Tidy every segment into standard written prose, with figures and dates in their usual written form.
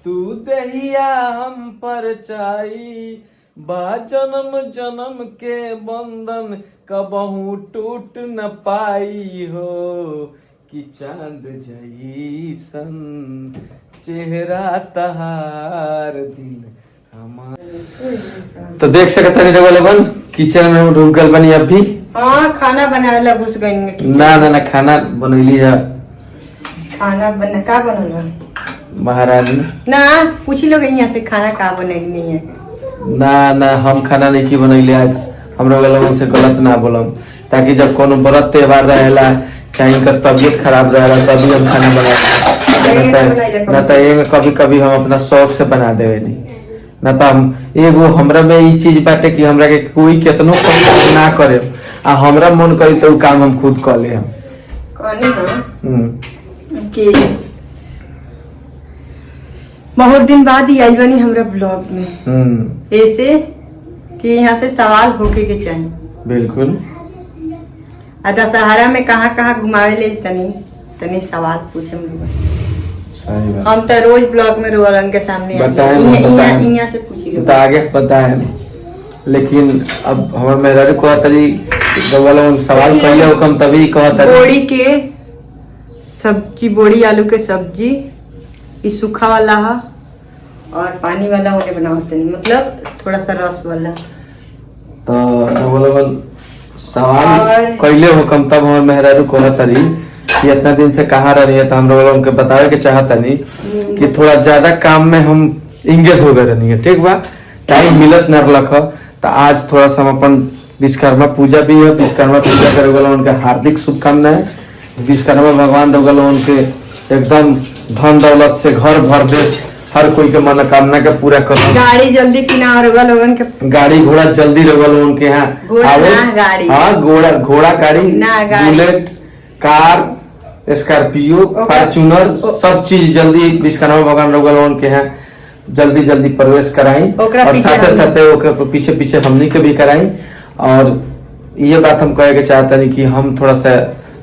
तू दहिया हम पर चाई बा जन्म जन्म के बंधन कबहू टूट न पाई हो कि चांद जैसन चेहरा तहार दिल हमार। तो देख सकता नहीं लोगन किचन में रुक गल बनी अभी। हाँ खाना बनावे ला घुस गई ना खाना बनैली है। खाना बना का बनल महारानी ना पूछी लोग यहाँ से खाना का बनैली है। ना हम खाना नहीं की बनैले आज। हमरा लोगन से गलत ना बोलम ताकि जब कोनो व्रत त्योहार रहेला चाहे इनकर तबीयत खराब रहेला तभी हम खाना बनाए ना तो ये कभी कभी हम अपना शौक से बना देवेली ना तो हम एगो हमरा में ई चीज बाटे कि हमरा के कोई केतनो ना करे आ हमरा मन करी तो काम हम खुद कर ले हम कि बहुत दिन बाद ही आई बनी हमरा ब्लॉग में ऐसे कि यहाँ से सवाल होके के चाहिए बिल्कुल। दशहरा में कहाँ कहाँ घुमावे ले तनी सवाल पूछे हम तो रोज ब्लॉग में रोलन के सामने यहाँ से पूछी तो आगे पता है लेकिन अब हमारे मेहरा कहतरी सवाल कहिए कम तभी कहता बोड़ी के सब्जी बोड़ी आलू के सब्जी इस सूखा वाला है और पानी वाला होने बनाते नहीं मतलब थोड़ा सा रस वाला। तो सवाल कैले हो कम तब हमारे मेहरारू कहतरी कि इतना दिन से कहाँ रही है तो हम लोग उनके बतावे के चाहता नहीं कि थोड़ा ज्यादा काम में हम इंगेज हो गए रही है। ठीक बा टाइम मिलत न रख तो आज थोड़ा सा हम अपन विश्वकर्मा पूजा भी है। विश्वकर्मा पूजा करे वाला उनके हार्दिक शुभकामनाएं। विश्वकर्मा भगवान रोगल उनके एकदम धन दौलत से घर भर देश हर कोई के मनोकामना के पूरा करो। गाड़ी जल्दी किना रोगन के गाड़ी घोड़ा जल्दी रोगल उनके यहाँ गाड़ी हाँ घोड़ा गाड़ी बुलेट कार स्कॉर्पियो फॉर्च्यूनर सब चीज जल्दी विश्वकर्मा भगवान रोगल उनके यहाँ जल्दी प्रवेश कराई और साथे साथे पीछे पीछे हमनी के भी कराई। और ये बात हम कहे के चाहते हैं कि हम थोड़ा सा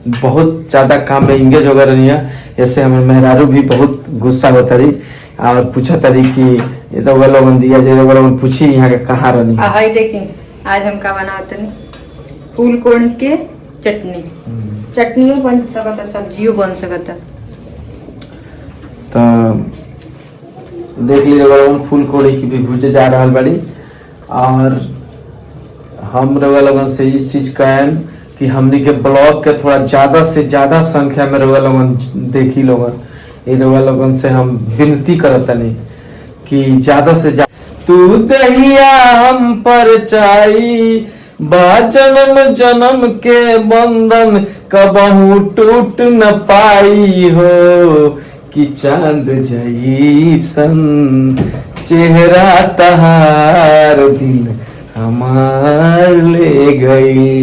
बहुत ज्यादा काम में इंगेज हो गए रही है। ऐसे हमारे मेहरारू भी बहुत गुस्सा होता रही और पूछा तरी कि ये तो लोगन दिया जे लोगन पूछी यहाँ के कहाँ रही। देखिए आज हम का बनाते हैं फूल कोण के चटनी चटनियों बन सकता सब्जियों बन सकता। तो देख लीजिए फूल कोड़ी की भी भूजे जा रहा बड़ी और हम लोगन से ये चीज कहें कि हमनी के ब्लॉग के थोड़ा ज्यादा से ज्यादा संख्या में लोगन देखी लोगन ये लोगन से हम विनती करता नहीं कि ज्यादा से ज्यादा तू दहिया हम पर चाई बा जन्म जन्म के बंधन कबहू टूट न पाई हो कि चांद जैसन चेहरा तहार दिल हमार ले गई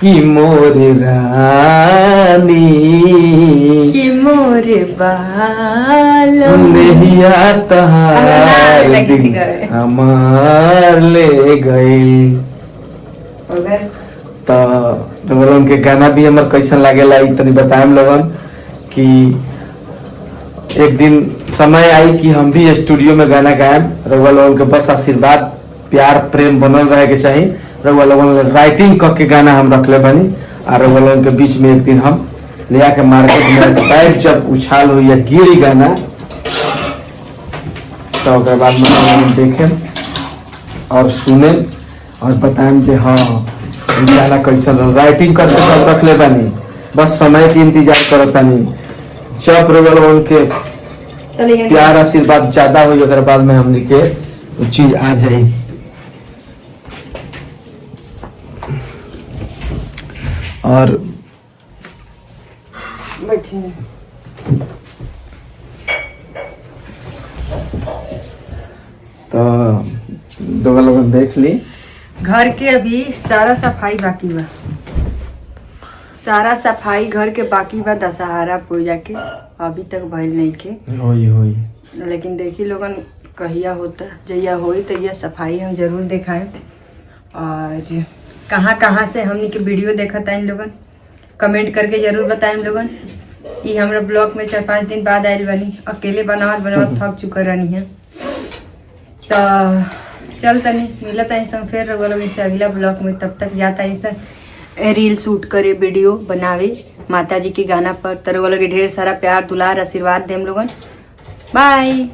कि मोर रानी कि मोर बाल नहिया तहार दिल हमार ले गई। तो लोगन के गाना भी हमार कैसन लागेला तनी बताएम लोगन कि एक दिन समय आई कि हम भी स्टूडियो में गाना गाएब। रउआ लोगन के बस आशीर्वाद प्यार प्रेम बनल रहे के चाहिए। रउआ लोगन राइटिंग करके गाना हम रखले बनी और रउआ लोगन के बीच में एक दिन हम ले आके मार्केट में बैग जब उछाल हो या गिरी गाना तो ओकर बाद हम देखें और सुने और बताएं जे हाँ गाना कैसन राइटिंग करके सब रखले बनी। बस समय के इंतजार करतानी जब रउआ लोगन के प्यार आशीर्वाद ज्यादा हो ओकर बाद में हमनी के चीज आ जाए। और तो दो लोग देख ली घर के अभी सारा सफाई बाकी बा सारा सफाई घर के बाकी बा दशहरा पूजा के अभी तक भइल नहीं के होई लेकिन देखी लोगन कहिया होता जहिया होई तहिया सफाई हम जरूर दिखाएं। और कहाँ कहाँ से हमनी के वीडियो देखता इन लोगन कमेंट करके जरूर बताएं लोगन। ये हमरा ब्लॉग में 4-5 दिन बाद आयल बनी, अकेले बनावत थक चुका रहनी है। तो चल तनी मिलता है संग फिर रउआ लोग से अगला ब्लॉग में। तब तक जाता है संग रील शूट करे, वीडियो बनावे माता जी के गाना पर। तो रउआ लोग ढेर सारा प्यार दुलार आशीर्वाद दे हम लोगन। बाय।